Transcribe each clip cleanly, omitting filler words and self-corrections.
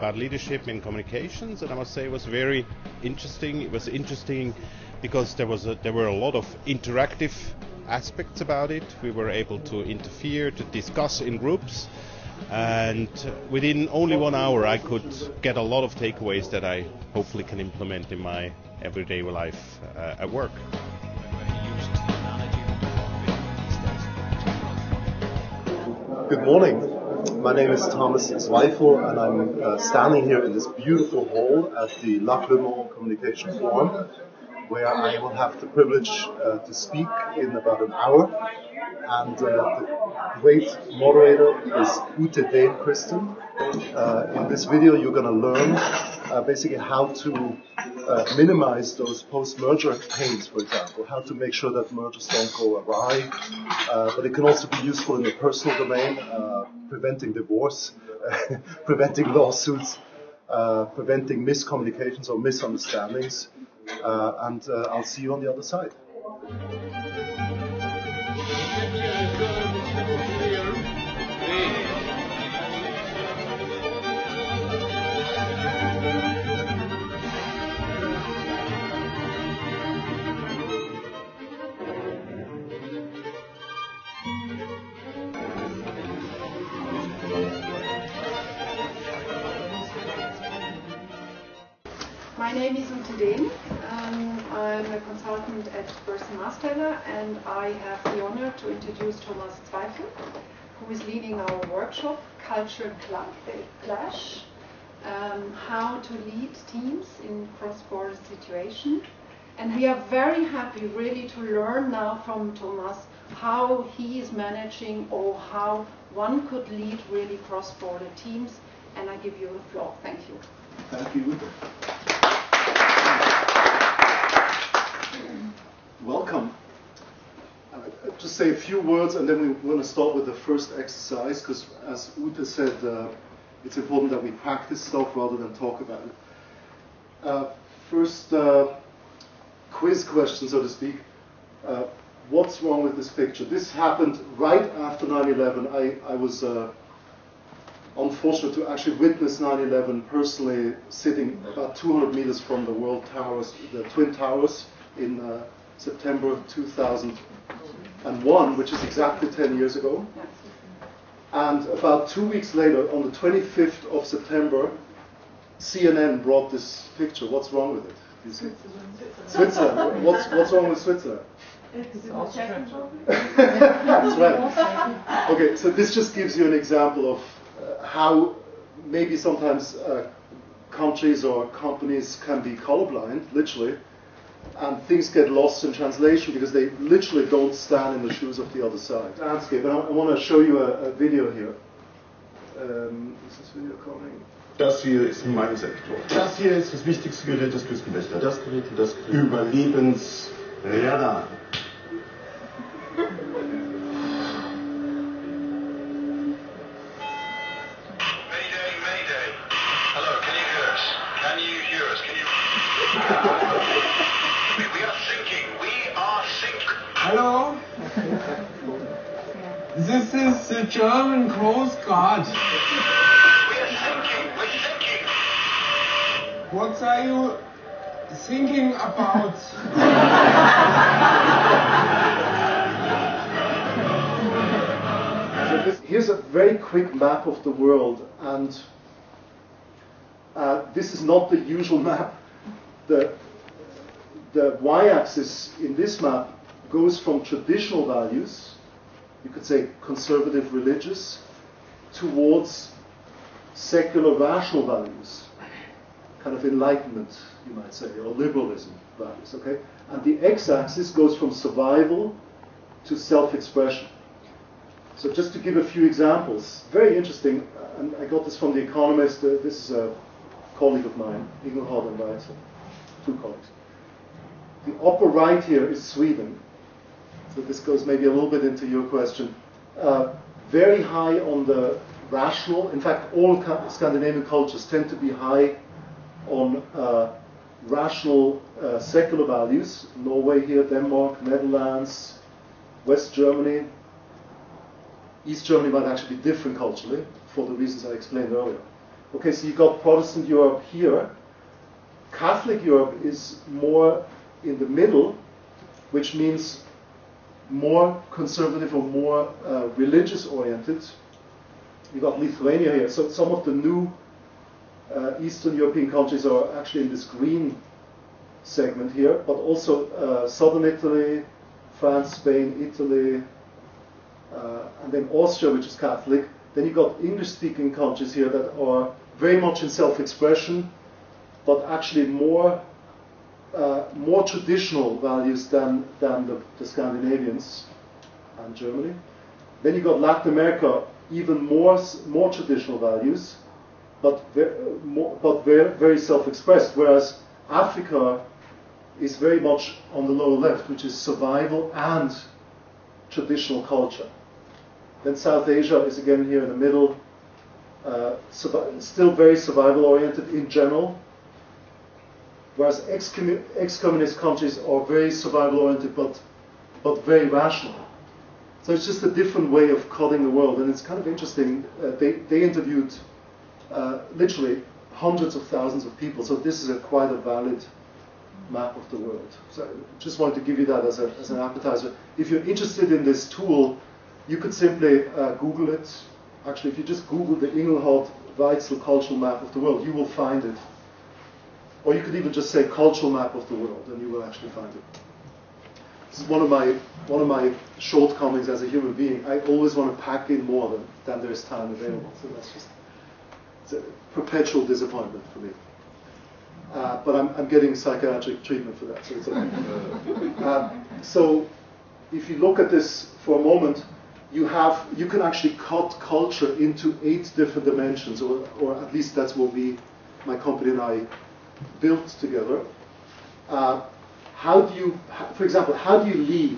about leadership in communications, and I must say it was very interesting. It was interesting because there were a lot of interactive aspects about it. We were able to interfere, to discuss in groups, and within only 1 hour I could get a lot of takeaways that I hopefully can implement in my everyday life at work. Good morning. My name is Thomas Zweifel, and I'm standing here in this beautiful hall at the Lac Le Mans Communication Forum, where I will have the privilege to speak in about an hour. And the great moderator is Ute Dehn-Christen. In this video, you're going to learn basically how to minimize those post-merger pains, for example, how to make sure that mergers don't go awry. But it can also be useful in the personal domain, preventing divorce, preventing lawsuits, preventing miscommunications or misunderstandings. And I'll see you on the other side. My name is Ute Dehn. I'm a consultant at First Masteller, and I have the honor to introduce Thomas Zweifel, who is leading our workshop, Cultural Clash, how to lead teams in cross-border situation. And we are very happy really to learn now from Thomas how he is managing, or how one could lead really cross-border teams. And I give you the floor. Thank you. Thank you, Ute. Welcome. Just say a few words, and then we're going to start with the first exercise, because as Ute said, it's important that we practice stuff rather than talk about it. First quiz question, so to speak. What's wrong with this picture? This happened right after 9/11. I was unfortunate to actually witness 9/11 personally, sitting about 200 meters from the World Towers, the Twin Towers, in September of 2001, which is exactly 10 years ago. And about 2 weeks later, on the 25th of September, CNN brought this picture. What's wrong with it? Switzerland. What's wrong with Switzerland? That's right. Okay, so this just gives you an example of how maybe sometimes countries or companies can be colorblind, literally, and things get lost in translation because they literally don't stand in the shoes of the other side. Landscape, and I want to show you a video here. Is this video coming? Das hier ist mein Sektor. Das hier ist das wichtigste Gerät des Küstenwächters. Das Gerät, das Überlebensradar. Hello? This is the German Coast Guard. We're thinking. What are you thinking about? So here's a very quick map of the world, and this is not the usual map. The y-axis in this map goes from traditional values, you could say conservative religious, towards secular rational values, kind of enlightenment, you might say, or liberalism values, okay? And the x-axis goes from survival to self-expression. So just to give a few examples, very interesting, and I got this from The Economist, this is a colleague of mine, Ingelhard and Weitzel, two colleagues. The upper right here is Sweden. So this goes maybe a little bit into your question. Very high on the rational. In fact, all Scandinavian cultures tend to be high on rational secular values. Norway here, Denmark, Netherlands, West Germany. East Germany might actually be different culturally for the reasons I explained earlier. Okay, so you got Protestant Europe here. Catholic Europe is more in the middle, which means more conservative or more religious oriented. You got Lithuania here. So some of the new Eastern European countries are actually in this green segment here, but also southern Italy, France, Spain, Italy, and then Austria, which is Catholic. Then you got English-speaking countries here that are very much in self-expression, but actually more traditional values than the Scandinavians and Germany. Then you got Latin America, even more traditional values, but very self-expressed. Whereas Africa is very much on the lower left, which is survival and traditional culture. Then South Asia is again here in the middle, still very survival-oriented in general. Whereas ex-communist countries are very survival-oriented, but very rational. So it's just a different way of cutting the world, and it's kind of interesting. They interviewed literally hundreds of thousands of people, so this is quite a valid map of the world. So I just wanted to give you that as an appetizer. If you're interested in this tool, you could simply Google it. Actually, if you just Google the Ingelhard-Weitzel cultural map of the world, you will find it. Or you could even just say cultural map of the world, and you will actually find it. This is one of my shortcomings as a human being. I always want to pack in more than there's time available. So it's a perpetual disappointment for me. But I'm getting psychiatric treatment for that, so it's okay. So if you look at this for a moment, you can actually cut culture into 8 different dimensions, or at least that's what my company and I built together. For example, how do you lead?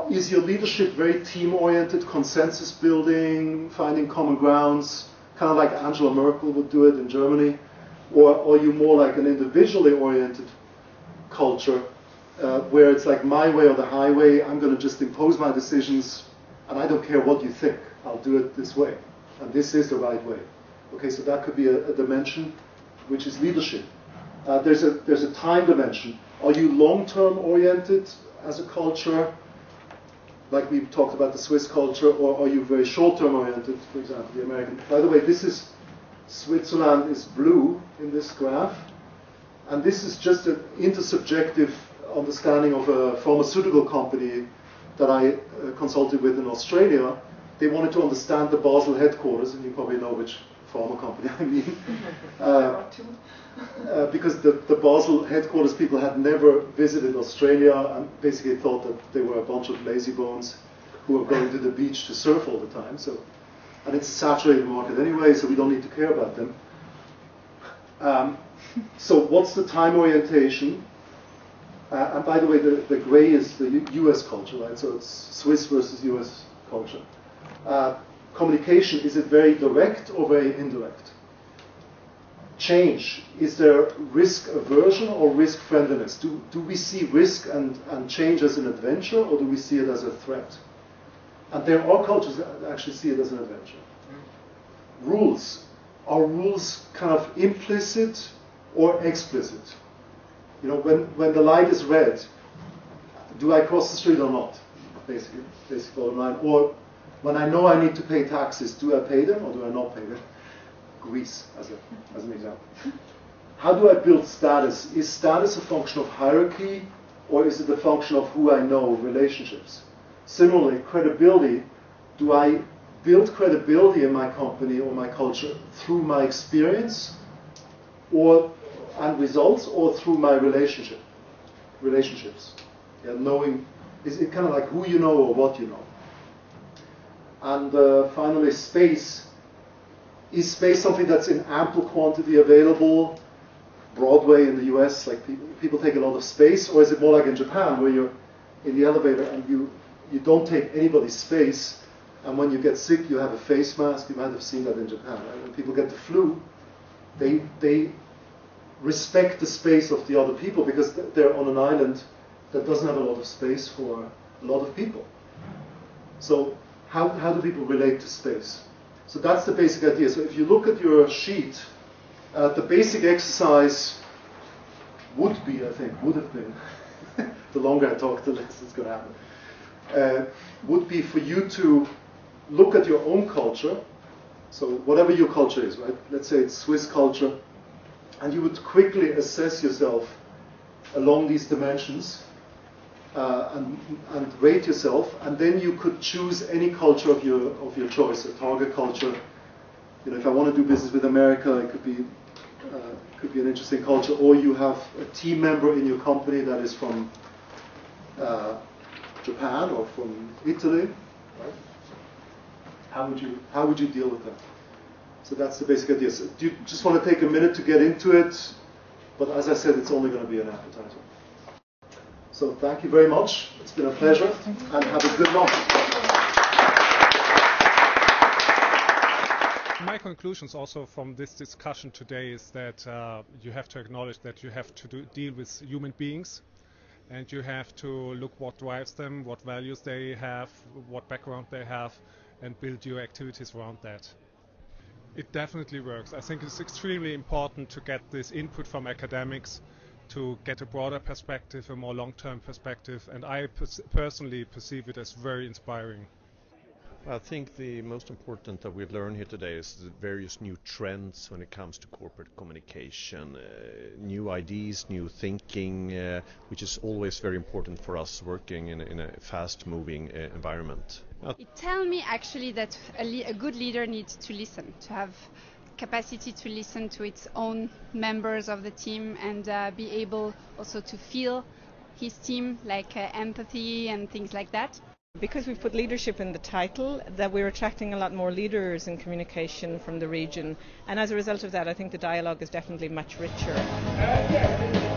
Is your leadership very team-oriented, consensus building, finding common grounds, kind of like Angela Merkel would do it in Germany? Or are you more like an individually oriented culture, where it's like my way or the highway, I'm going to just impose my decisions, and I don't care what you think, I'll do it this way, and this is the right way. Okay, so that could be a dimension, which is leadership. There's a time dimension. Are you long-term oriented as a culture, like we talked about the Swiss culture, or are you very short-term oriented, for example, the American? By the way, Switzerland is blue in this graph, and this is just an intersubjective understanding of a pharmaceutical company that I consulted with in Australia. They wanted to understand the Basel headquarters, and you probably know which pharma company I mean. Because the Basel headquarters people had never visited Australia and basically thought that they were a bunch of lazy bones who were going to the beach to surf all the time. And it's a saturated market anyway, so we don't need to care about them. So what's the time orientation? And by the way, the gray is the US culture, right? So it's Swiss versus US culture. Communication, is it very direct or very indirect? Change, is there risk aversion or risk friendliness? Do we see risk and change as an adventure, or do we see it as a threat? And there are cultures that actually see it as an adventure. Rules, are rules kind of implicit or explicit? You know, when the light is red, do I cross the street or not? Basically bottom line. Or when I know I need to pay taxes, do I pay them or do I not pay them? Greece, as an example. How do I build status? Is status a function of hierarchy, or is it a function of who I know, relationships? Similarly, credibility. Do I build credibility in my company or my culture through my experience and results, or through my relationships? Yeah, knowing, is it kind of like who you know or what you know? And finally, space. Is space something that's in ample quantity available? Broadway in the US, like people take a lot of space, or is it more like in Japan, where you're in the elevator and you don't take anybody's space, and when you get sick, you have a face mask? You might have seen that in Japan. Right? When people get the flu, they respect the space of the other people because they're on an island that doesn't have a lot of space for a lot of people. So how do people relate to space? So that's the basic idea. So if you look at your sheet, the basic exercise would have been, the longer I talk, the less it's going to happen, would be for you to look at your own culture. So whatever your culture is, right? Let's say it's Swiss culture, and you would quickly assess yourself along these dimensions and rate yourself, and then you could choose any culture of your choice, a target culture. You know, if I want to do business with America, it could be an interesting culture, or you have a team member in your company that is from Japan or from Italy, right? How would you deal with that? So that's the basic idea. So do you just want to take a minute to get into it? But as I said, it's only going to be an appetizer. So thank you very much. It's been a pleasure, and have a good lunch. My conclusions also from this discussion today is that you have to acknowledge that you have to deal with human beings, and you have to look what drives them, what values they have, what background they have, and build your activities around that. It definitely works. I think it's extremely important to get this input from academics to get a broader perspective, a more long-term perspective, and I personally perceive it as very inspiring. I think the most important that we've learned here today is the various new trends when it comes to corporate communication, new ideas, new thinking, which is always very important for us working in a fast-moving environment. It tells me actually that a good leader needs to listen, to have capacity to listen to its own members of the team, and be able also to feel his team, like empathy and things like that. Because we've put leadership in the title, that we're attracting a lot more leaders in communication from the region, and as a result of that I think the dialogue is definitely much richer.